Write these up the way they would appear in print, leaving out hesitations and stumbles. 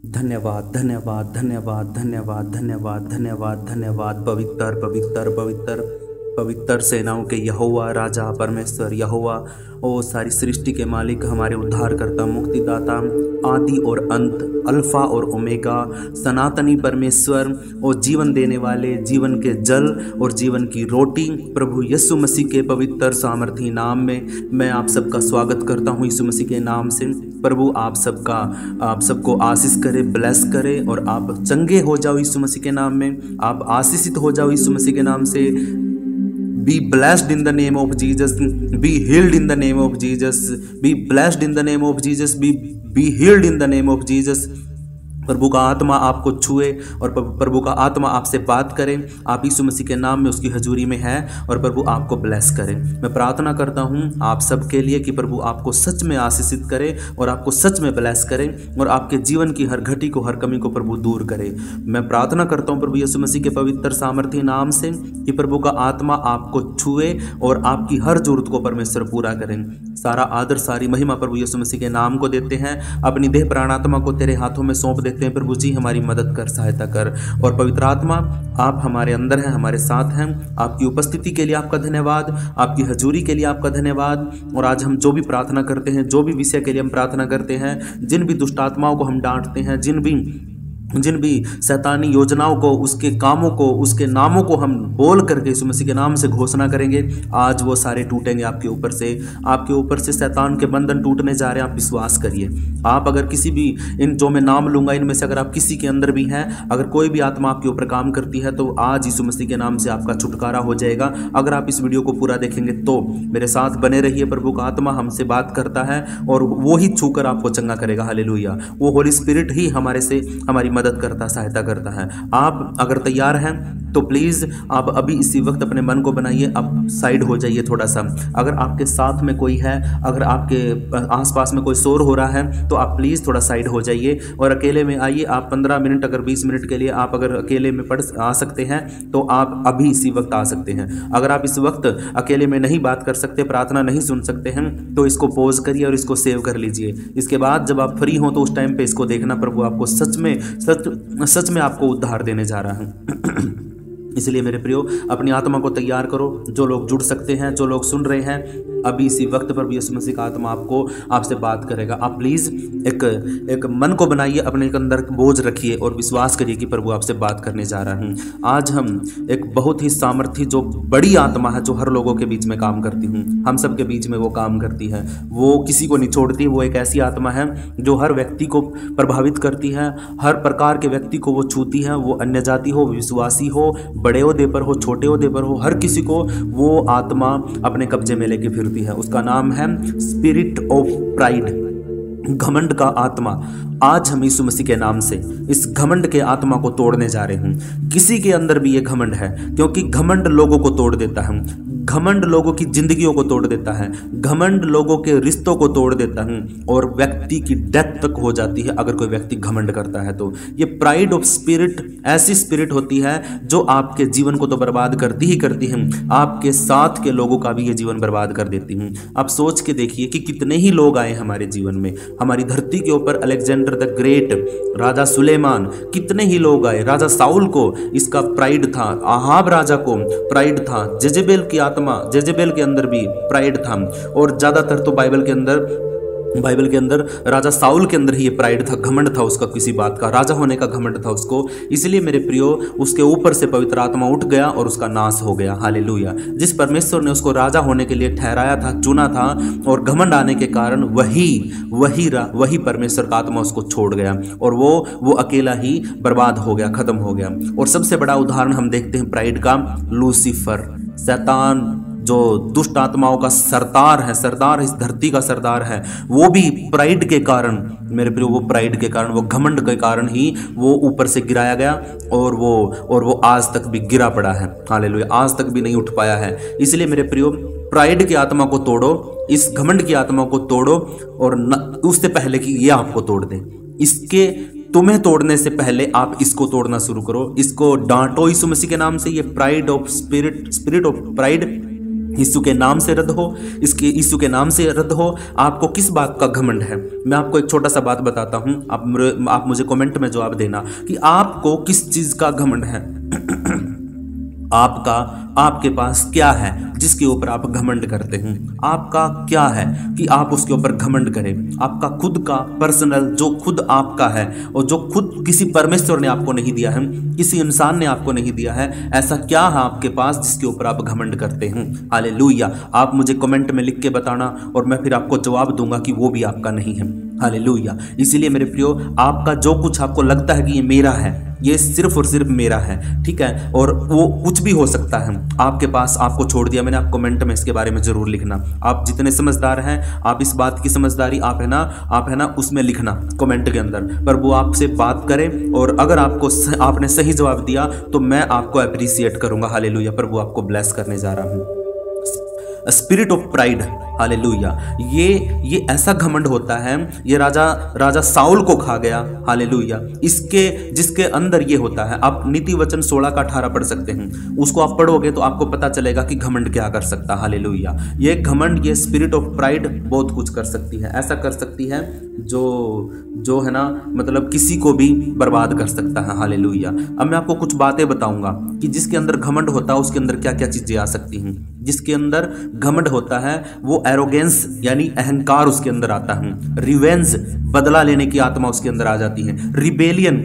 धन्यवाद धन्यवाद धन्यवाद धन्यवाद धन्यवाद धन्यवाद धन्यवाद। पवित्र पवित्र पवित्र पवित्र सेनाओं के यहोवा, राजा परमेश्वर यहोवा, ओ सारी सृष्टि के मालिक, हमारे उद्धारकर्ता, मुक्तिदाता, आदि और अंत, अल्फा और ओमेगा, सनातनी परमेश्वर, और जीवन देने वाले, जीवन के जल और जीवन की रोटी, प्रभु यीशु मसीह के पवित्र सामर्थी नाम में मैं आप सबका स्वागत करता हूँ। यीशु मसीह के नाम से प्रभु आप सबको आशीष करे, ब्लेस करे, और आप चंगे हो जाओ यीशु मसीह के नाम में। आप आशीषित हो जाओ यीशु मसीह के नाम से। Be blessed in the name of Jesus. Be healed in the name of Jesus. Be blessed in the name of Jesus. Be healed in the name of Jesus. प्रभु का आत्मा आपको छुए और प्रभु का आत्मा आपसे बात करे। आप यीशु मसीह के नाम में उसकी हजूरी में है और प्रभु आपको ब्लेस करे। मैं प्रार्थना करता हूँ आप सबके लिए कि प्रभु आपको सच में आशीषित करे और आपको सच में ब्लेस करे और आपके जीवन की हर घटी को, हर कमी को प्रभु दूर करे। मैं प्रार्थना करता हूँ प्रभु यीशु मसीह के पवित्र सामर्थी नाम से कि प्रभु का आत्मा आपको छुए और आपकी हर जरूरत को परमेश्वर पूरा करें। सारा आदर, सारी महिमा प्रभु यीशु मसीह के नाम को देते हैं। अपनी देह प्राण आत्मा को तेरे हाथों में सौंप देते हैं। प्रभु जी हमारी मदद कर, सहायता कर। और पवित्र आत्मा आप हमारे अंदर हैं, हमारे साथ हैं। आपकी उपस्थिति के लिए आपका धन्यवाद, आपकी हजूरी के लिए आपका धन्यवाद। और आज हम जो भी प्रार्थना करते हैं, जो भी विषय के लिए हम प्रार्थना करते हैं, जिन भी दुष्ट आत्माओं को हम डांटते हैं, जिन भी शैतानी योजनाओं को, उसके कामों को, उसके नामों को हम बोल करके यीशु मसीह के नाम से घोषणा करेंगे, आज वो सारे टूटेंगे आपके ऊपर से। आपके ऊपर से शैतान के बंधन टूटने जा रहे हैं। आप विश्वास करिए। आप अगर किसी भी, इन जो मैं नाम लूंगा इनमें से अगर आप किसी के अंदर भी हैं, अगर कोई भी आत्मा आपके ऊपर काम करती है, तो आज यीशु मसीह के नाम से आपका छुटकारा हो जाएगा। अगर आप इस वीडियो को पूरा देखेंगे तो मेरे साथ बने रहिए। प्रभु का आत्मा हमसे बात करता है और वो ही छूकर आपको चंगा करेगा। हालेलुया। वो होली स्पिरिट ही हमारी मदद करता, सहायता करता है। आप अगर तैयार हैं तो प्लीज आप अभी इसी वक्त अपने मन को बनाइए, आप साइड हो जाइए थोड़ा सा। अगर आपके साथ में कोई है, अगर आपके आसपास में कोई शोर हो रहा है, तो आप प्लीज थोड़ा साइड हो जाइए और अकेले में आइए। आप 15 मिनट, अगर 20 मिनट के लिए आप अगर अकेले में आ सकते हैं तो आप अभी इसी वक्त आ सकते हैं। अगर आप इस वक्त अकेले में नहीं बात कर सकते, प्रार्थना नहीं सुन सकते हैं, तो इसको पॉज करिए और इसको सेव कर लीजिए। इसके बाद जब आप फ्री हो तो उस टाइम पे इसको देखना। प्रभु आपको सच में आपको उद्धार देने जा रहा है। इसलिए मेरे प्रियो, अपनी आत्मा को तैयार करो। जो लोग जुड़ सकते हैं, जो लोग सुन रहे हैं, अभी इसी वक्त पर यीशु मसीह का आत्मा आपसे बात करेगा। आप प्लीज एक मन को बनाइए, अपने अंदर बोझ रखिए और विश्वास करिए कि प्रभु आपसे बात करने जा रहा हूँ। आज हम एक बहुत ही सामर्थी, जो बड़ी आत्मा है, जो हर लोगों के बीच में काम करती हूँ, हम सब के बीच में वो काम करती है। वो किसी को नहीं छोड़ती। वो एक ऐसी आत्मा है जो हर व्यक्ति को प्रभावित करती है, हर प्रकार के व्यक्ति को वो छूती है। वो अन्य जाति हो, विश्वासी हो, बड़े ओहदे पर हो, छोटे ओहदे पर हो, हर किसी को वो आत्मा अपने कब्जे में लेके फिरती है। उसका नाम है स्पिरिट ऑफ प्राइड, घमंड का आत्मा। आज हम यीशु मसीह के नाम से इस घमंड के आत्मा को तोड़ने जा रहे हैं। किसी के अंदर भी ये घमंड है, क्योंकि घमंड लोगों को तोड़ देता है, घमंड लोगों की जिंदगियों को तोड़ देता है, घमंड लोगों के रिश्तों को तोड़ देता है और व्यक्ति की डेथ तक हो जाती है अगर कोई व्यक्ति घमंड करता है तो। ये प्राइड ऑफ स्पिरिट ऐसी स्पिरिट होती है जो आपके जीवन को तो बर्बाद करती ही करती है, आपके साथ के लोगों का भी ये जीवन बर्बाद कर देती है। आप सोच के देखिए कि कितने ही लोग आए हमारे जीवन में। हमारी धरती के ऊपर अलेक्जेंडर द ग्रेट, राजा सुलेमान, कितने ही लोग आए। राजा साउल को इसका प्राइड था, आहाब राजा को प्राइड था, जेजेबेल की आत्मा, जेजेबेल के अंदर भी प्राइड था। और ज्यादातर तो बाइबल के अंदर राजा साउल के अंदर ही ये प्राइड था, घमंड था उसका, किसी बात का, राजा होने का घमंड था उसको। इसलिए मेरे प्रियो, उसके ऊपर से पवित्र आत्मा उठ गया और उसका नाश हो गया। हालेलुया। जिस परमेश्वर ने उसको राजा होने के लिए ठहराया था, चुना था, और घमंड आने के कारण वही परमेश्वर का आत्मा उसको छोड़ गया और वो अकेला ही बर्बाद हो गया, खत्म हो गया। और सबसे बड़ा उदाहरण हम देखते हैं प्राइड का, लूसीफर, शैतान, जो दुष्ट आत्माओं का सरदार इस धरती का सरदार है, वो भी प्राइड के कारण, मेरे प्रियो, वो प्राइड के कारण, वो घमंड के कारण ही वो ऊपर से गिराया गया और वो आज तक भी गिरा पड़ा है। हालेलुया। आज तक भी नहीं उठ पाया है। इसलिए मेरे प्रियो, प्राइड की आत्मा को तोड़ो, इस घमंड की आत्मा को तोड़ो, और उससे पहले कि ये आपको तोड़ दे, इसके तुम्हें तोड़ने से पहले आप इसको तोड़ना शुरू करो। इसको डांटो यीशु मसीह के नाम से। ये pride of spirit of pride Yeshu के नाम से रद्द हो, इसके यीशु के नाम से रद्द हो। आपको किस बात का घमंड है? मैं आपको एक छोटा सा बात बताता हूं, आप मुझे कमेंट में जवाब देना कि आपको किस चीज का घमंड है। आपके पास क्या है जिसके ऊपर आप घमंड करते हैं? आपका क्या है कि आप उसके ऊपर घमंड करें? आपका खुद का पर्सनल, जो खुद आपका है और जो खुद किसी परमेश्वर ने आपको नहीं दिया है, किसी इंसान ने आपको नहीं दिया है, ऐसा क्या है आपके पास जिसके ऊपर आप घमंड करते हैं? हालेलुया। आप मुझे कमेंट में लिख के बताना और मैं फिर आपको जवाब दूंगा कि वो भी आपका नहीं है। हालेलुया। इसीलिए मेरे प्रियो, आपका जो कुछ आपको लगता है कि ये मेरा है, ये सिर्फ और सिर्फ मेरा है, ठीक है, और वो कुछ भी हो सकता है आपके पास, आपको छोड़ दिया मैंने। आप कमेंट में इसके बारे में जरूर लिखना। आप जितने समझदार हैं, आप इस बात की समझदारी आप है ना उसमें लिखना कमेंट के अंदर। पर वो आपसे बात करें और अगर आपने सही जवाब दिया तो मैं आपको अप्रिसिएट करूंगा। हालेलुया। पर वो आपको ब्लेस करने जा रहा हूं। Spirit of pride, hallelujah. ये ऐसा घमंड होता है, ये राजा साउल को खा गया। हालेलुया। जिसके अंदर ये होता है। आप नीति वचन 16 का 18 पढ़ सकते हैं, उसको आप पढ़ोगे तो आपको पता चलेगा कि घमंड क्या कर सकता है। हालेलुया। ये घमंड, ये स्पिरिट ऑफ प्राइड बहुत कुछ कर सकती है, ऐसा कर सकती है जो है ना, मतलब किसी को भी बर्बाद कर सकता है। हालेलुया। अब मैं आपको कुछ बातें बताऊंगा कि जिसके अंदर घमंड होता है उसके अंदर क्या क्या चीजें आ सकती हैं। जिसके अंदर घमंड होता है वो एरोगेंस यानी अहंकार उसके अंदर आता है। रिवेंज, बदला लेने की आत्मा उसके अंदर आ जाती है। रिबेलियन,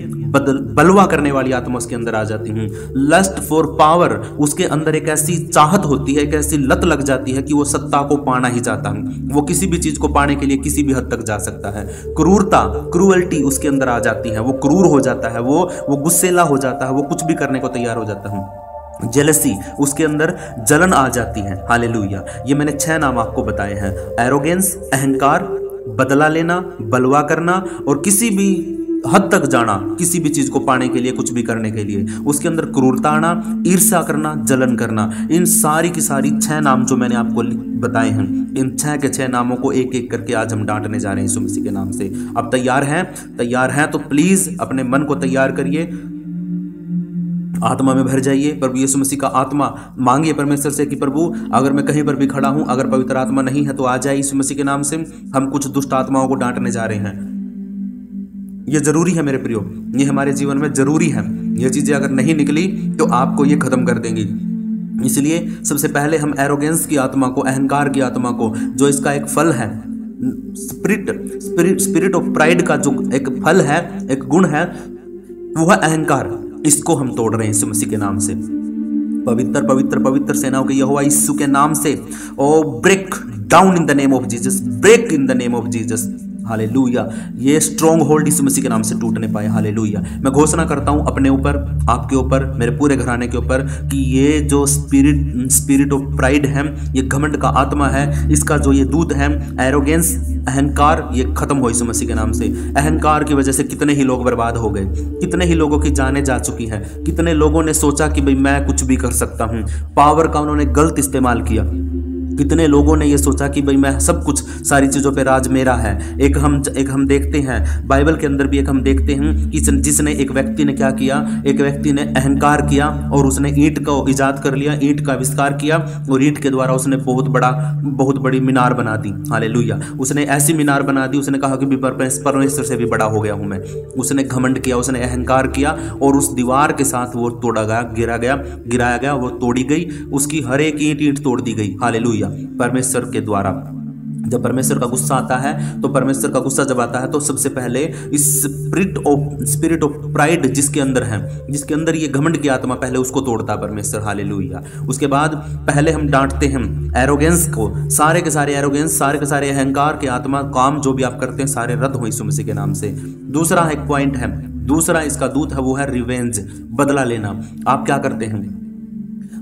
बलवा करने वाली आत्मा उसके अंदर आ जाती है। लस्ट फॉर पावर, उसके अंदर एक ऐसी चाहत होती है, एक ऐसी लत लग जाती है कि वो सत्ता को पाना ही चाहता है। वो किसी भी चीज को पाने के लिए किसी भी हद तक जा सकता है। क्रूरता, क्रूअल्टी उसके अंदर आ जाती है, वो क्रूर हो जाता है, वो गुस्सेला हो जाता है, वो कुछ भी करने को तैयार हो जाता है। जेलसी, उसके अंदर जलन आ जाती है। हालेलुया। ये मैंने 6 नाम आपको बताए हैं। एरोगेंस, अहंकार, बदला लेना, बलवा करना और किसी भी हद तक जाना, किसी भी चीज को पाने के लिए, कुछ भी करने के लिए। उसके अंदर क्रूरता आना, ईर्ष्या करना, जलन करना। इन सारी की सारी 6 नाम जो मैंने आपको बताए हैं, इन 6 के 6 नामों को एक एक करके आज हम डांटने जा रहे हैं यीशु मसीह के नाम से। अब तैयार हैं तो प्लीज अपने मन को तैयार करिए, आत्मा में भर जाइए। प्रभु यीशु मसीह का आत्मा मांगिए परमेश्वर से कि प्रभु अगर मैं कहीं पर भी खड़ा हूं, अगर पवित्र आत्मा नहीं है तो आ जाए यीशु मसीह के नाम से। हम कुछ दुष्ट आत्माओं को डांटने जा रहे हैं। ये जरूरी है मेरे प्रियो, ये हमारे जीवन में जरूरी है। ये चीजें अगर नहीं निकली तो आपको ये खत्म कर देंगी। इसलिए सबसे पहले हम एरोगेंस की आत्मा को, अहंकार की आत्मा को, जो इसका एक फल है, स्पिरिट ऑफ प्राइड का जो एक फल है, एक गुण है, वो है अहंकार। इसको हम तोड़ रहे हैं यीशु मसीह के नाम से। पवित्र पवित्र पवित्र सेनाओं के यहोवा यीशु के नाम से, oh break down in the name of Jesus, break in the name of Jesus. Hallelujah. ये स्ट्रॉन्ग होल्ड यीशु मसीह के नाम से टूटने पाए। हालेलुया। मैं घोषणा करता हूं अपने ऊपर, आपके ऊपर, मेरे पूरे घराने के ऊपर कि ये जो स्पिरिट ऑफ प्राइड है, ये घमंड का आत्मा है, इसका जो ये दूत है, एरोगेंस, अहंकार, ये खत्म हो यीशु मसीह के नाम से। अहंकार की वजह से कितने ही लोग बर्बाद हो गए, कितने ही लोगों की जानें जा चुकी हैं, कितने लोगों ने सोचा कि भाई मैं कुछ भी कर सकता हूं, पावर का उन्होंने गलत इस्तेमाल किया। कितने लोगों ने ये सोचा कि भाई मैं सब कुछ, सारी चीजों पे राज मेरा है। एक हम देखते हैं बाइबल के अंदर भी, एक हम देखते हैं कि जिसने, एक व्यक्ति ने क्या किया, एक व्यक्ति ने अहंकार किया और उसने ईंट को इजाद कर लिया, ईंट का आविष्कार किया और ईंट के द्वारा उसने बहुत बड़ी मीनार बना दी। हालेलुया। उसने ऐसी मीनार बना दी, उसने कहा कि परमेश्वर से भी बड़ा हो गया हूं मैं। उसने घमंड किया, उसने अहंकार किया और उस दीवार के साथ वो तोड़ा गया, गिराया गया, वो तोड़ी गई, उसकी हर एक ईंट तोड़ दी गई। हालेलुया। परमेश्वर के द्वारा। जब परमेश्वर का गुस्सा आता है, तो परमेश्वर का गुस्सा जब आता है तो सबसे पहले इस स्पिरिट ऑफ प्राइड जिसके अंदर है, जिसके अंदर ये घमंड की आत्मा, पहले उसको तोड़ता है परमेश्वर। हालेलुया। उसके बाद पहले हम डांटते हैं एरोगेंस को, सारे के सारे एरोगेंस, सारे के सारे अहंकार के आत्मा, काम जो भी आप करते हैं सारे रद्द हो यीशु मसीह के नाम से। दूसरा एक पॉइंट है, दूसरा इसका दूत है, वो है रिवेंज, बदला लेना। आप क्या करते हैं?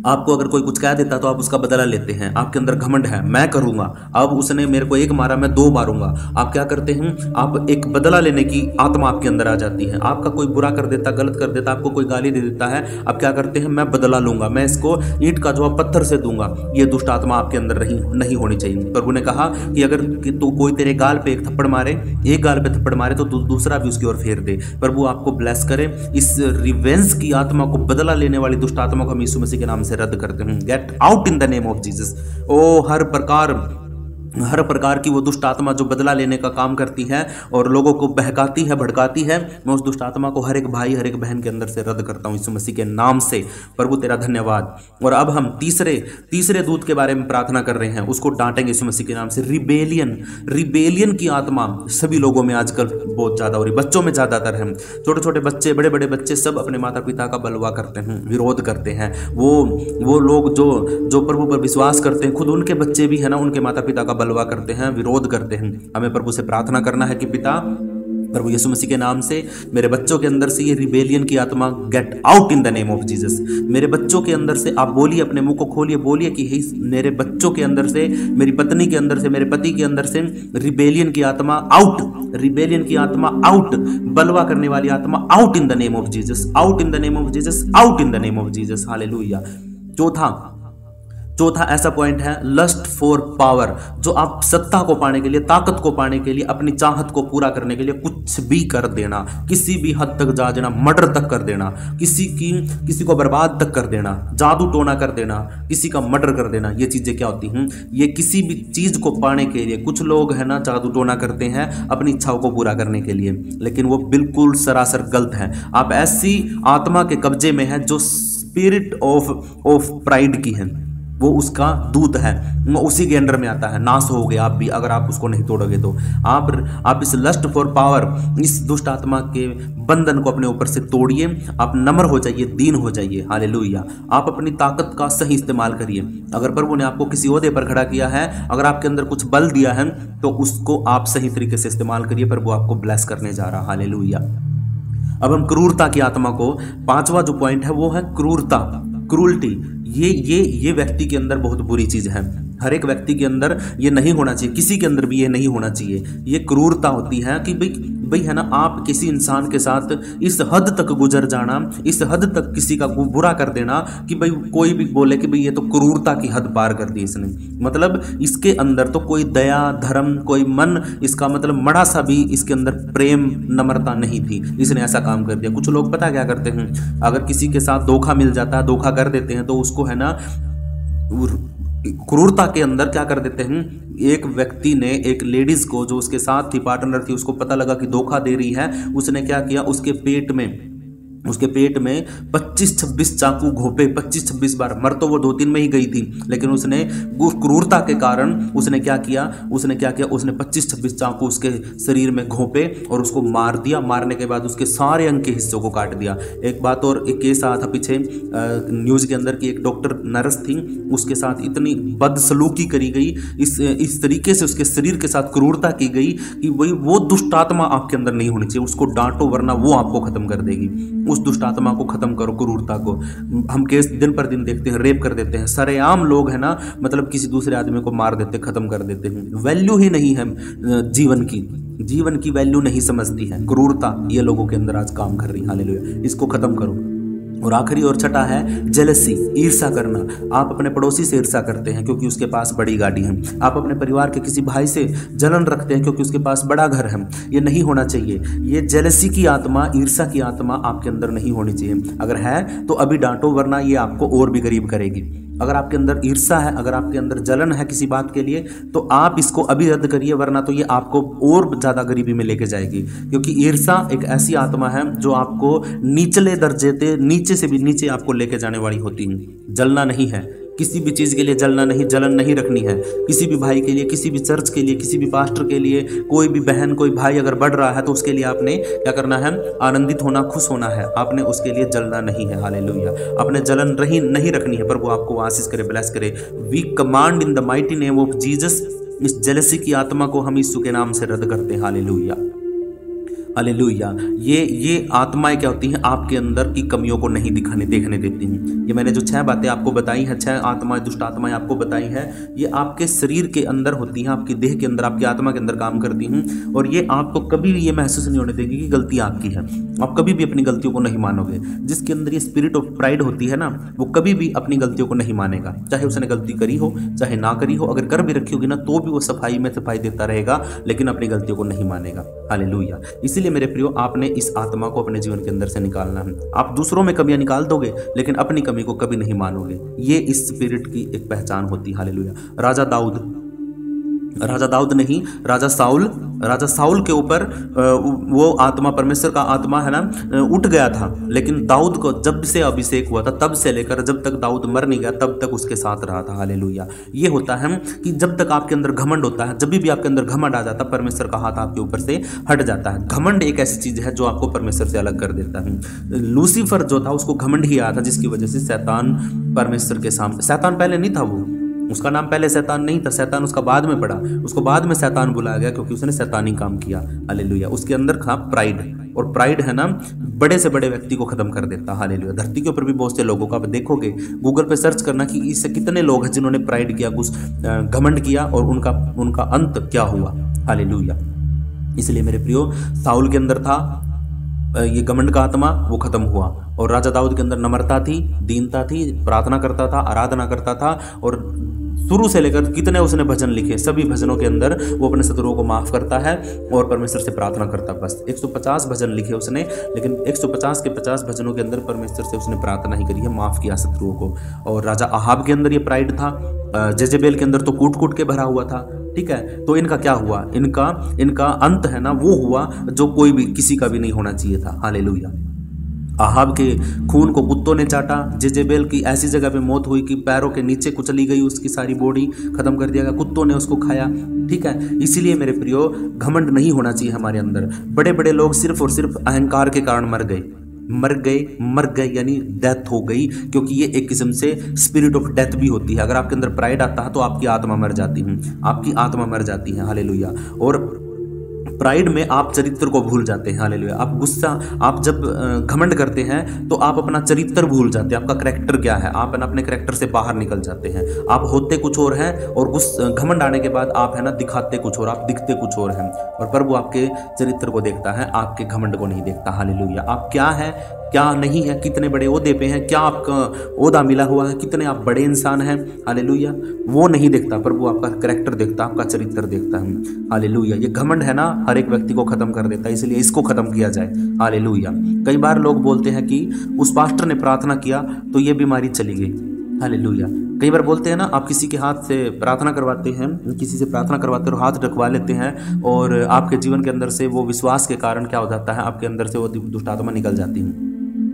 आपको अगर कोई कुछ कह देता तो आप उसका बदला लेते हैं। आपके अंदर घमंड है, मैं करूंगा, अब उसने मेरे को 1 मारा, मैं 2 मारूंगा। आप क्या करते हैं? आप एक बदला लेने की आत्मा आपके अंदर आ जाती है। आपका कोई बुरा कर देता, गलत कर देता, आपको कोई गाली दे देता है, आप क्या करते हैं? मैं बदला लूंगा, मैं इसको ईंट का जवाब पत्थर से दूंगा। ये दुष्ट आत्मा आपके अंदर नहीं होनी चाहिए। प्रभु ने कहा कि अगर तो कोई तेरे गाल पे एक थप्पड़ मारे, एक गाल पे थप्पड़ मारे तो दूसरा भी उसकी ओर फेर दे। प्रभु आपको ब्लेस करे। इस रिवेंज की आत्मा को, बदला लेने वाली दुष्ट आत्मा को हम यीशु मसीह के नाम से रद्द करते हैं। Get out in the name of Jesus. Oh हर प्रकार की वो दुष्ट आत्मा जो बदला लेने का काम करती है और लोगों को बहकाती है, भड़काती है, मैं उस दुष्ट आत्मा को हर एक भाई, हर एक बहन के अंदर से रद्द करता हूं यीशु मसीह के नाम से। प्रभु तेरा धन्यवाद। और अब हम तीसरे दूत के बारे में प्रार्थना कर रहे हैं, उसको डांटेंगे यीशु मसीह के नाम से। रिबेलियन की आत्मा सभी लोगों में आजकल बहुत ज्यादा हो रही, बच्चों में ज्यादातर है। छोटे छोटे बच्चे, बड़े बड़े बच्चे सब अपने माता पिता का बलवा करते हैं, विरोध करते हैं। वो लोग जो प्रभु पर विश्वास करते हैं, खुद उनके बच्चे भी है ना, उनके माता पिता का बलवा करते हैं, विरोध करते हैं। हमें प्रभु से प्रार्थना करना है कि पिता, प्रभु यीशु मसीह के नाम से मेरे बच्चों के अंदर से ये रिबेलियन की आत्मा gate out in the name of Jesus. मेरे बच्चों के अंदर से आप बोलिए, अपने मुंह को खोलिए, बोलिए कि हे मेरे बच्चों के अंदर से, मेरी पत्नी के अंदर से, मेरे पति के अंदर से रिबेलियन की आत्मा आउट, रिबेलियन की आत्मा आउट, बलवा करने वाली आत्मा out in the name of Jesus, out in the name of Jesus, out in the name of Jesus. Hallelujah. चौथा ऐसा पॉइंट है, लस्ट फॉर पावर, जो आप सत्ता को पाने के लिए, ताकत को पाने के लिए, अपनी चाहत को पूरा करने के लिए कुछ भी कर देना, किसी भी हद तक जा देना, मर्डर तक कर देना, किसी को बर्बाद तक कर देना, जादू टोना कर देना, किसी का मर्डर कर देना। ये चीजें क्या होती हैं? ये किसी भी चीज को पाने के लिए कुछ लोग है ना जादू टोना करते हैं अपनी इच्छाओं को पूरा करने के लिए, लेकिन वो बिल्कुल सरासर गलत है। आप ऐसी आत्मा के कब्जे में है जो स्पिरिट ऑफ प्राइड की है, वो उसका दूत है, वो उसी के अंडर में आता है। नाश हो गए आप भी अगर आप उसको नहीं तोड़ोगे तो। आप इस लस्ट फॉर पावर, इस दुष्ट आत्मा के बंधन को अपने ऊपर से तोड़िए। आप नम्र हो जाइए, दीन हो जाइए। हालेलुया। आप अपनी ताकत का सही इस्तेमाल करिए। अगर प्रभु ने आपको किसी ओहदे पर खड़ा किया है, अगर आपके अंदर कुछ बल दिया है, तो उसको आप सही तरीके से इस्तेमाल करिए। प्रभु आपको ब्लेस करने जा रहा। हालेलुया। अब हम क्रूरता की आत्मा को, पांचवा जो पॉइंट है वो है क्रूरता, क्रूरल्टी। ये व्यक्ति के अंदर बहुत बुरी चीज है। हर एक व्यक्ति के अंदर ये नहीं होना चाहिए, किसी के अंदर भी ये नहीं होना चाहिए। ये क्रूरता होती है कि भाई है ना, आप किसी इंसान के साथ इस हद तक गुजर जाना, इस हद तक किसी का बुरा कर देना कि भाई कोई भी बोले कि भाई ये तो क्रूरता की हद पार कर दी इसने। मतलब इसके अंदर तो कोई दया, धर्म, कोई मन, इसका मतलब मड़ा सा भी इसके अंदर प्रेम, नम्रता नहीं थी, इसने ऐसा काम कर दिया। कुछ लोग पता क्या करते हैं, अगर किसी के साथ धोखा मिल जाता है, धोखा कर देते हैं, तो उसको है ना क्रूरता के अंदर क्या कर देते हैं। एक व्यक्ति ने एक लेडीज को, जो उसके साथ थी, पार्टनर थी, उसको पता लगा कि धोखा दे रही है, उसने क्या किया, उसके पेट में 25-26 चाकू घोपे, 25-26 बार। मर तो वो 2-3 में ही गई थी, लेकिन उसने क्रूरता के कारण उसने क्या किया, उसने 25-26 चाकू उसके शरीर में घोपे और उसको मार दिया। मारने के बाद उसके सारे अंग के हिस्सों को काट दिया। एक बात और, एक केस आया था पीछे न्यूज के अंदर की एक डॉक्टर नर्स थी, उसके साथ इतनी बदसलूकी करी गई, इस तरीके से उसके शरीर के साथ क्रूरता की गई कि वही वो दुष्ट आत्मा आपके अंदर नहीं होनी चाहिए। उसको डांटो, वरना वो आपको खत्म कर देगी। उस दुष्ट आत्मा को खत्म करो, क्रूरता को। हम केस दिन पर दिन देखते हैं, रेप कर देते हैं, सरेआम लोग है ना, मतलब किसी दूसरे आदमी को मार देते, खत्म कर देते हैं। वैल्यू ही नहीं है जीवन की वैल्यू नहीं समझती है क्रूरता। ये लोगों के अंदर आज काम कर रही है। हालेलुया। इसको खत्म करो। और आखिरी और छठा है जेलसी, ईर्ष्या करना। आप अपने पड़ोसी से ईर्ष्या करते हैं क्योंकि उसके पास बड़ी गाड़ी है। आप अपने परिवार के किसी भाई से जलन रखते हैं क्योंकि उसके पास बड़ा घर है। ये नहीं होना चाहिए। ये जेलसी की आत्मा, ईर्ष्या की आत्मा आपके अंदर नहीं होनी चाहिए। अगर है तो अभी डांटो, वरना ये आपको और भी गरीब करेगी। अगर आपके अंदर ईर्ष्या है, अगर आपके अंदर जलन है किसी बात के लिए, तो आप इसको अभी रद्द करिए, वरना तो ये आपको और ज़्यादा गरीबी में लेके जाएगी। क्योंकि ईर्ष्या एक ऐसी आत्मा है जो आपको निचले दर्जे से, नीचे से भी नीचे आपको लेके जाने वाली होती है। जलना नहीं है, किसी भी चीज़ के लिए जलना नहीं, जलन नहीं रखनी है। किसी भी भाई के लिए, किसी भी चर्च के लिए, किसी भी पास्टर के लिए, कोई भी बहन, कोई भाई अगर बढ़ रहा है तो उसके लिए आपने क्या करना है, आनंदित होना, खुश होना है। आपने उसके लिए जलना नहीं है। हालेलुया। आपने जलन नहीं रखनी है। प्रभु आपको आशीष करे, ब्लेस करे। We command in the mighty name of Jesus, इस जेलसी की आत्मा को हम यीशु के नाम से रद्द करते हैं। हालेलुया। हालेलुया। ये आत्माएं क्या होती हैं, आपके अंदर की कमियों को नहीं देखने देती हैं। ये मैंने जो 6 बातें आपको बताई हैं, 6 आत्माएं, दुष्ट आत्माएं आपको बताई हैं, ये आपके शरीर के अंदर होती हैं, आपकी देह के अंदर, आपकी आत्मा के अंदर काम करती हैं। और ये आपको कभी भी ये महसूस नहीं होने देगी कि गलती आपकी है। आप कभी भी अपनी गलतियों को नहीं मानोगे। जिसके अंदर ये स्पिरिट ऑफ प्राइड होती है ना, वो कभी भी अपनी गलतियों को नहीं मानेगा। चाहे उसने गलती करी हो, चाहे ना करी हो, अगर कर भी रखी होगी ना, तो भी वो सफाई में सफाई देता रहेगा, लेकिन अपनी गलतियों को नहीं मानेगा। हालेलुया। इसीलिए मेरे प्रियो, आपने इस आत्मा को अपने जीवन के अंदर से निकालना है। आप दूसरों में कमियां निकाल दोगे, लेकिन अपनी कमी को कभी नहीं मानोगे। ये इस स्पिरिट की एक पहचान होती है। हालेलुया। राजा दाऊद नहीं, राजा साउल के ऊपर वो आत्मा, परमेश्वर का आत्मा है ना, उठ गया था। लेकिन दाऊद को जब से अभिषेक हुआ था, तब से लेकर जब तक दाऊद मर नहीं गया, तब तक उसके साथ रहा था। हालेलुया। ये होता है कि जब तक आपके अंदर घमंड होता है, जब भी आपके अंदर घमंड आ जाता है, परमेश्वर का हाथ आपके ऊपर से हट जाता है। घमंड एक ऐसी चीज है जो आपको परमेश्वर से अलग कर देता है। लूसीफर जो था, उसको घमंड ही आया था, जिसकी वजह से शैतान परमेश्वर के सामने, शैतान पहले नहीं था, वो उसका नाम पहले शैतान नहीं था, शैतान उसका बाद में पड़ा, उसको बाद में शैतान बुलाया गया क्योंकि उसने शैतानी काम किया। हालेलुया। उसके अंदर था प्राइड, और प्राइड है ना, बड़े से बड़े व्यक्ति को खत्म कर देता। हालेलुया। धरती के ऊपर भी बहुत से लोगों का, आप देखोगे, गूगल पे सर्च करना कि इससे कितने लोग हैं जिन्होंने प्राइड किया, कुछ घमंड किया, और उनका अंत क्या हुआ। हालेलुया। इसलिए मेरे प्रियो, साउल के अंदर था ये घमंड का आत्मा, वो खत्म हुआ, और राजा दाऊद के अंदर नम्रता थी, दीनता थी, प्रार्थना करता था, आराधना करता था, और शुरू से लेकर कितने उसने भजन लिखे, सभी भजनों के अंदर वो अपने शत्रुओं को माफ करता है और परमेश्वर से प्रार्थना करता। बस 150 भजन लिखे उसने, लेकिन 150 के 50 भजनों के अंदर परमेश्वर से उसने प्रार्थना ही करी है, माफ किया शत्रुओं को। और राजा अहाब के अंदर ये प्राइड था, जेजेबेल के अंदर तो कूट कूट के भरा हुआ था। ठीक है, तो इनका क्या हुआ, इनका अंत है ना, वो हुआ जो कोई भी, किसी का भी नहीं होना चाहिए था। हालेलुया। अहाब के खून को कुत्तों ने चाटा, जेजेबेल की ऐसी जगह पे मौत हुई कि पैरों के नीचे कुचली गई, उसकी सारी बॉडी खत्म कर दिया गया, कुत्तों ने उसको खाया। ठीक है, इसीलिए मेरे प्रियो, घमंड नहीं होना चाहिए हमारे अंदर। बड़े बड़े लोग सिर्फ और सिर्फ अहंकार के कारण मर गए यानी डेथ हो गई, क्योंकि ये एक किस्म से स्पिरिट ऑफ डेथ भी होती है। अगर आपके अंदर प्राइड आता है तो आपकी आत्मा मर जाती है, आपकी आत्मा मर जाती है। हालेलुया। और प्राइड में आप चरित्र को भूल जाते हैं। हालेलुया। आप गुस्सा, आप जब घमंड करते हैं तो आप अपना चरित्र भूल जाते हैं, आपका करैक्टर क्या है, आप अपने करैक्टर से बाहर निकल जाते हैं। आप होते कुछ और हैं, और घमंड आने के बाद आप है ना दिखाते कुछ और, आप दिखते कुछ और हैं। और प्रभु आपके चरित्र को देखता है, आपके घमंड को नहीं देखता। हालेलुया। आप क्या है, क्या नहीं है, कितने बड़े ओहदे पे हैं, क्या आपका ओहदा मिला हुआ है, कितने आप बड़े इंसान हैं। हालेलुया। वो नहीं देखता, प्रभु आपका करैक्टर देखता, आपका चरित्र देखता है। हालेलुया। ये घमंड है ना, हर एक व्यक्ति को खत्म कर देता है, इसलिए इसको खत्म किया जाए। हालेलुया। कई बार लोग बोलते हैं कि उस पास्टर ने प्रार्थना किया तो ये बीमारी चली गई। हालेलुया। कई बार बोलते हैं ना, आप किसी के हाथ से प्रार्थना करवाते हैं, किसी से प्रार्थना करवाते हो, हाथ रखवा लेते हैं, और आपके जीवन के अंदर से वो विश्वास के कारण क्या हो जाता है, आपके अंदर से वो दुष्ट आत्मा निकल जाती है।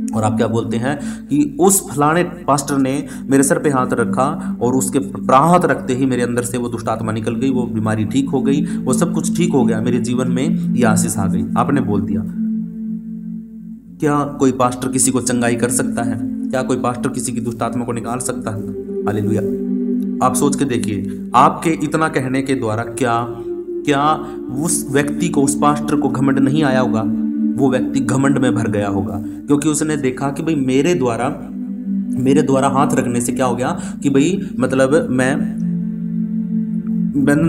और आप क्या बोलते हैं कि उस फलाने पास्टर ने मेरे सर पे हाथ रखा, और उसके हाथ रखते ही मेरे अंदर से वो दुष्ट आत्मा निकल गई, वो बीमारी ठीक हो गई, वो सब कुछ ठीक हो गया, मेरे जीवन में ये आशीष आ गई। आपने बोल दिया। क्या कोई पास्टर किसी को चंगाई कर सकता है? क्या कोई पास्टर किसी की दुष्ट आत्मा को निकाल सकता है? हालेलुया। आप सोच के देखिए, आपके इतना कहने के द्वारा क्या उस व्यक्ति को, उस पास्टर को घमंड नहीं आया होगा? वो व्यक्ति घमंड में भर गया होगा, क्योंकि उसने देखा कि भाई मेरे द्वारा हाथ रखने से क्या हो गया कि भाई मतलब मैंने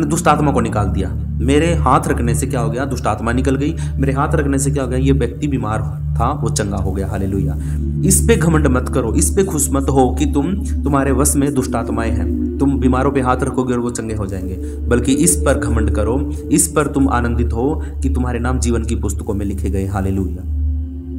दुष्ट आत्मा को निकाल दिया। मेरे हाथ रखने से क्या हो गया, दुष्ट आत्मा निकल गई। मेरे हाथ रखने से क्या हो गया, ये व्यक्ति बीमार था, वो चंगा हो गया। हालेलुया। इस पे घमंड मत करो, इस पे खुश मत हो कि तुम्हारे वश में दुष्ट आत्माएं हैं, तुम बीमारों पे हाथ रखोगे और वो चंगे हो जाएंगे, बल्कि इस पर घमंड करो, इस पर तुम आनंदित हो कि तुम्हारे नाम जीवन की पुस्तकों में लिखे गए। हालेलुया।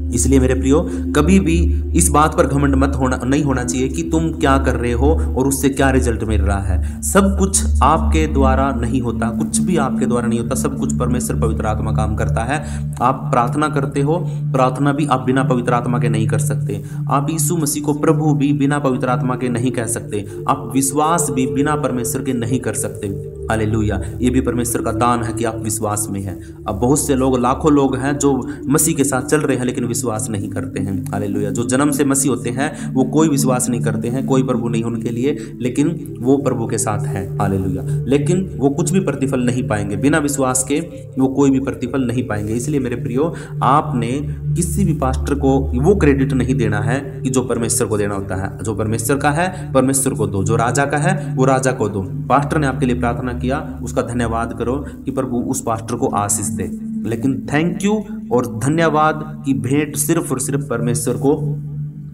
इसलिए मेरे प्रियो, कभी भी इस बात पर घमंड नहीं होना चाहिए कि तुम क्या कर रहे हो और उससे क्या रिजल्ट मिल रहा है। सब कुछ आपके द्वारा नहीं होता, कुछ भी आपके द्वारा नहीं होता, सब कुछ परमेश्वर पवित्र आत्मा काम करता है। आप प्रार्थना करते हो, प्रार्थना भी आप बिना पवित्र आत्मा के नहीं कर सकते। आप यीशु मसीह को प्रभु भी बिना पवित्र आत्मा के नहीं कह सकते। आप विश्वास भी बिना परमेश्वर के नहीं कर सकते। हालेलुया। ये भी परमेश्वर का दान है कि आप विश्वास में हैं। अब बहुत से लोग, लाखों लोग हैं जो मसीह के साथ चल रहे हैं लेकिन विश्वास नहीं करते हैं। हालेलुया। जो जन्म से मसीह होते हैं वो कोई विश्वास नहीं करते हैं, कोई प्रभु नहीं उनके लिए, लेकिन वो प्रभु के साथ हैं। हालेलुया। लेकिन वो कुछ भी प्रतिफल नहीं पाएंगे, बिना विश्वास के वो कोई भी प्रतिफल नहीं पाएंगे। इसलिए मेरे प्रियो, आपने किसी भी पास्टर को वो क्रेडिट नहीं देना है कि जो परमेश्वर को देना होता है। जो परमेश्वर का है परमेश्वर को दो, जो राजा का है वो राजा को दो। पास्टर ने आपके लिए प्रार्थना किया, उसका धन्यवाद करो कि प्रभु उस पास्टर को आशीष दे, लेकिन थैंक यू और धन्यवाद की भेंट सिर्फ और सिर्फ परमेश्वर को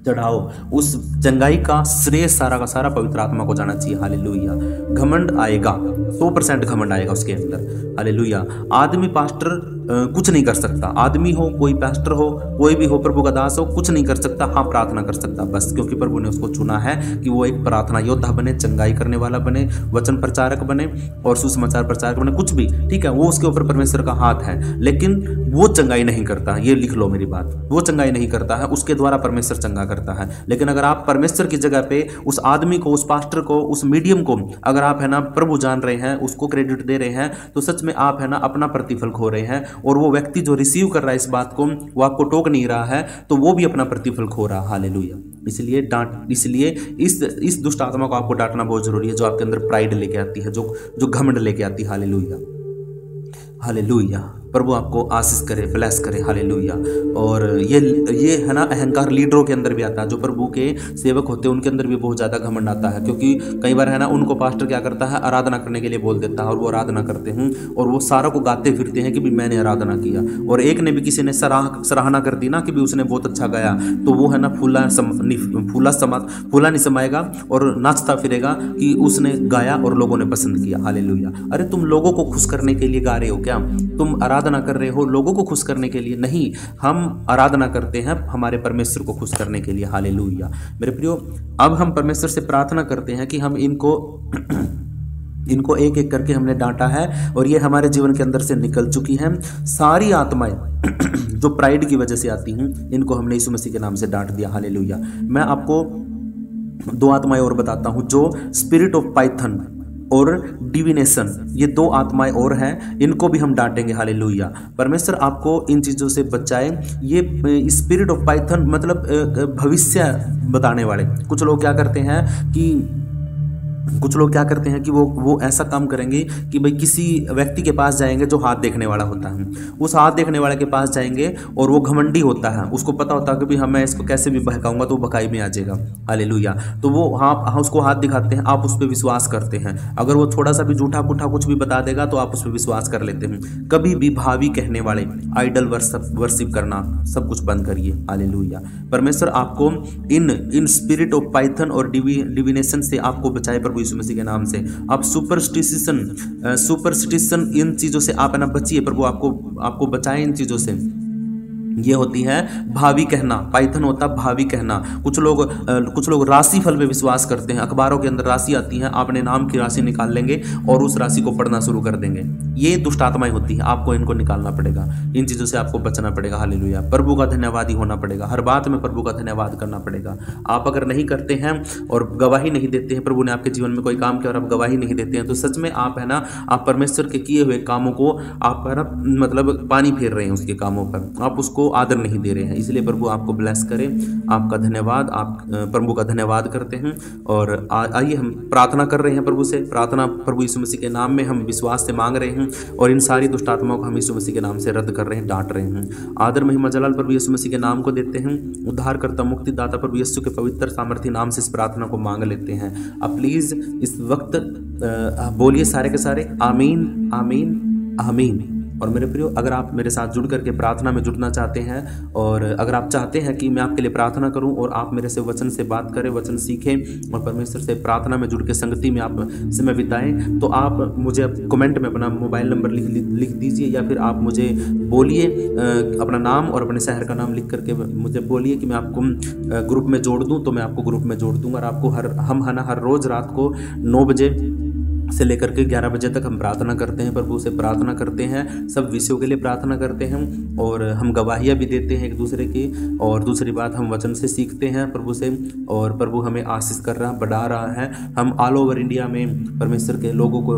चढ़ाओ। उस चंगाई का श्रेय सारा का सारा पवित्र आत्मा को जाना चाहिए। हालेलुया। घमंड आएगा, 100% घमंड आएगा उसके अंदर। हालेलुया। आदमी पास्टर कुछ नहीं कर सकता। आदमी हो, कोई पास्टर हो, कोई भी हो, प्रभु का दास हो, कुछ नहीं कर सकता। हाँ, प्रार्थना कर सकता बस, क्योंकि प्रभु ने उसको चुना है कि वो एक प्रार्थना योद्धा बने, चंगाई करने वाला बने, वचन प्रचारक बने और सुसमाचार प्रचारक बने, कुछ भी, ठीक है। वो उसके ऊपर परमेश्वर का हाथ है, लेकिन वो चंगाई नहीं करता। ये लिख लो मेरी बात, वो चंगाई नहीं करता है, उसके द्वारा परमेश्वर चंगा करता है। लेकिन अगर आप परमेश्वर की जगह पे उस आदमी को, उस पास्टर को, उस मीडियम को अगर आप है ना प्रभु जान रहे हैं, उसको क्रेडिट दे रहे हैं, तो सच में आप है ना अपना प्रतिफल खो रहे हैं। और वो व्यक्ति जो रिसीव कर रहा है इस बात को, वो आपको टोक नहीं रहा है, तो वो भी अपना प्रतिफल खो रहा है। हालेलुया। इसलिए इस दुष्ट आत्मा को आपको डांटना बहुत जरूरी है, जो आपके अंदर प्राइड लेके आती है, जो घमंड लेके आती है। Hallelujah, hallelujah. प्रभु आपको आशीष करे, ब्लेस करे। हालेलुया। और ये है ना अहंकार लीडरों के अंदर भी आता है, जो प्रभु के सेवक होते हैं उनके अंदर भी बहुत ज़्यादा घमंड आता है, क्योंकि कई बार है ना उनको पास्टर क्या करता है, आराधना करने के लिए बोल देता है, और वो आराधना करते हैं और वो सारा को गाते फिरते हैं कि भी मैंने आराधना किया। और एक ने भी किसी ने सराहना कर दी ना कि भी उसने बहुत अच्छा गाया, तो वो है ना फूला नहीं समाएगा और नाचता फिरेगा कि उसने गाया और लोगों ने पसंद किया। हालेलुया। अरे तुम लोगों को खुश करने के लिए गा रहे हो क्या? तुम आराधना कर रहे हो लोगों को खुश करने के लिए? नहीं, हम आराधना करते हैं हमारे परमेश्वर को खुश करने के लिए। हालेलुया। मेरे प्रियो, अब हम परमेश्वर से प्रार्थना करते हैं कि हम इनको एक एक करके हमने डांटा है और ये हमारे जीवन के अंदर से निकल चुकी हैं। सारी आत्माएं जो प्राइड की वजह से आती हैं, इनको हमने यीशु मसीह के नाम से डांट दिया। हालेलुया। मैं आपको 2 आत्माएं और बताता हूं, जो स्पिरिट ऑफ पाइथन और डिविनेशन, ये 2 आत्माएं और हैं, इनको भी हम डांटेंगे। हालेलुया। परमेश्वर आपको इन चीज़ों से बचाए। ये स्पिरिट ऑफ पाइथन मतलब भविष्य बताने वाले। कुछ लोग क्या करते हैं कि वो ऐसा काम करेंगे कि भाई किसी व्यक्ति के पास जाएंगे जो हाथ देखने वाला होता है, उस हाथ देखने वाले के पास जाएंगे और वो घमंडी होता है, उसको पता होता है कि भाई मैं इसको कैसे भी बहकाऊंगा तो वो भकाई में आ जाएगा। हालेलुया। तो वो उसको हाथ दिखाते हैं, आप उस पर विश्वास करते हैं। अगर वो थोड़ा सा भी झूठा पुठा कुछ भी बता देगा तो आप उस पर विश्वास कर लेते हैं। कभी भी भावी कहने वाले, आइडल वर्शिप करना, सब कुछ बंद करिए। हालेलुया। परमेश्वर आपको इन स्पिरिट ऑफ पाइथन और डिविनेशन से आपको बचाए प्रभु यीशु मसीह के नाम से। आप सुपरस्टिशन इन चीजों से आप ना बचिए, प्रभु आपको बचाए इन चीजों से। ये होती है भावी कहना, पाइथन होता भावी कहना। कुछ लोग राशि फल पे विश्वास करते हैं। अखबारों के अंदर राशि आती है, अपने नाम की राशि निकाल लेंगे और उस राशि को पढ़ना शुरू कर देंगे। ये दुष्ट आत्माएं होती हैं, आपको इनको निकालना पड़ेगा, इन चीज़ों से आपको बचना पड़ेगा। हालेलुया। प्रभु का धन्यवादी होना पड़ेगा, हर बात में प्रभु का धन्यवाद करना पड़ेगा। आप अगर नहीं करते हैं और गवाही नहीं देते हैं, प्रभु ने आपके जीवन में कोई काम किया और आप गवाही नहीं देते हैं, तो सच में आप है ना, आप परमेश्वर के किए हुए कामों को आप है ना मतलब पानी फेर रहे हैं उसके कामों पर, आप उसको आदर नहीं दे रहे हैं। इसलिए प्रभु आपको ब्लेस करे, आपका धन्यवाद, आप प्रभु का धन्यवाद करते हैं। और आइए हम प्रार्थना कर रहे हैं प्रभु से। प्रार्थना प्रभु यीशु मसीह के नाम में हम विश्वास से मांग रहे हैं और इन सारी दुष्ट आत्माओं को हम यीशु मसीह के नाम से रद्द कर रहे हैं, डांट रहे हैं। आदर महिमा जलाल प्रभु यीशु मसीह के नाम को देते हैं। उद्धारकर्ता मुक्तिदाता प्रभु यीशु के पवित्र सामर्थी नाम से इस प्रार्थना को मांग लेते हैं। अब प्लीज इस वक्त बोलिए सारे के सारे, आमीन आमीन आमीन। और मेरे प्रियो, अगर आप मेरे साथ जुड़ करके प्रार्थना में जुड़ना चाहते हैं और अगर आप चाहते हैं कि मैं आपके लिए प्रार्थना करूं और आप मेरे से वचन से बात करें, वचन सीखें और परमेश्वर से प्रार्थना में जुड़ के संगति में आप समय बिताएं, तो आप मुझे कमेंट में अपना मोबाइल नंबर लिख दीजिए, या फिर आप मुझे बोलिए अपना नाम और अपने शहर का नाम लिख करके मुझे बोलिए कि मैं आपको ग्रुप में जोड़ दूँ, तो मैं आपको ग्रुप में जोड़ दूँगा। और आपको हर रोज़ रात को 9 बजे से लेकर के 11 बजे तक हम प्रार्थना करते हैं, प्रभु से प्रार्थना करते हैं, सब विषयों के लिए प्रार्थना करते हैं और हम गवाहियाँ भी देते हैं एक दूसरे की। और दूसरी बात, हम वचन से सीखते हैं प्रभु से, और प्रभु हमें आशीष कर रहा, बढ़ा रहा है। हम ऑल ओवर इंडिया में परमेश्वर के लोगों को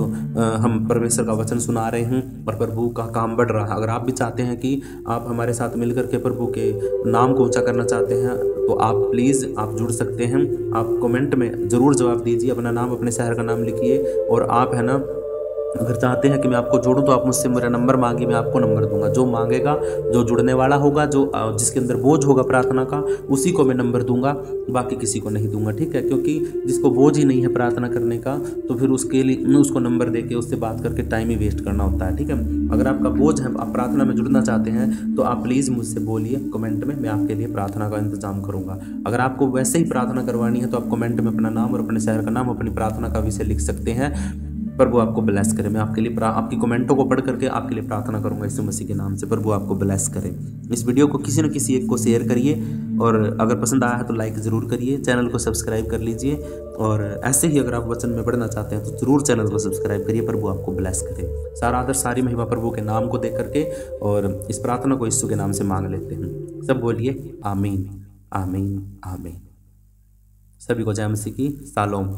हम परमेश्वर का वचन सुना रहे हैं और प्रभु का काम बढ़ रहा है। अगर आप भी चाहते हैं कि आप हमारे साथ मिलकर के प्रभु के नाम को ऊँचा करना चाहते हैं, तो आप प्लीज़ आप जुड़ सकते हैं। आप कमेंट में ज़रूर जवाब दीजिए, अपना नाम, अपने शहर का नाम लिखिए। और आप है ना, अगर चाहते हैं कि मैं आपको जोड़ूं तो आप मुझसे मेरा नंबर मांगिए, मैं आपको नंबर दूंगा। जो मांगेगा, जो जुड़ने वाला होगा, जो जिसके अंदर बोझ होगा प्रार्थना का, उसी को मैं नंबर दूंगा, बाकी किसी को नहीं दूंगा, ठीक है? क्योंकि जिसको बोझ ही नहीं है प्रार्थना करने का, तो फिर उसके लिए उसको नंबर देके उससे बात करके टाइम ही वेस्ट करना होता है, ठीक है? अगर आपका बोझ है, आप प्रार्थना में जुड़ना चाहते हैं, तो आप प्लीज़ मुझसे बोलिए कमेंट में, मैं आपके लिए प्रार्थना का इंतजाम करूँगा। अगर आपको वैसे ही प्रार्थना करवानी है तो आप कमेंट में अपना नाम और अपने शहर का नाम, अपनी प्रार्थना का विषय लिख सकते हैं। प्रभु आपको ब्लेस करे। मैं आपके लिए आपकी कमेंटों को पढ़ करके आपके लिए प्रार्थना करूंगा यीशु मसीह के नाम से। प्रभु आपको ब्लेस करे। इस वीडियो को किसी न किसी एक को शेयर करिए, और अगर पसंद आया है तो लाइक ज़रूर करिए, चैनल को सब्सक्राइब कर लीजिए, और ऐसे ही अगर आप वचन में पढ़ना चाहते हैं तो ज़रूर चैनल को सब्सक्राइब करिए। प्रभु आपको ब्लेस करे। सारा आदर सारी महिमा प्रभु के नाम को दे करके और इस प्रार्थना को यीशु के नाम से मांग लेते हैं। सब बोलिए आमीन, आमीन, आमीन। सभी को जय मसीह की। शालोम।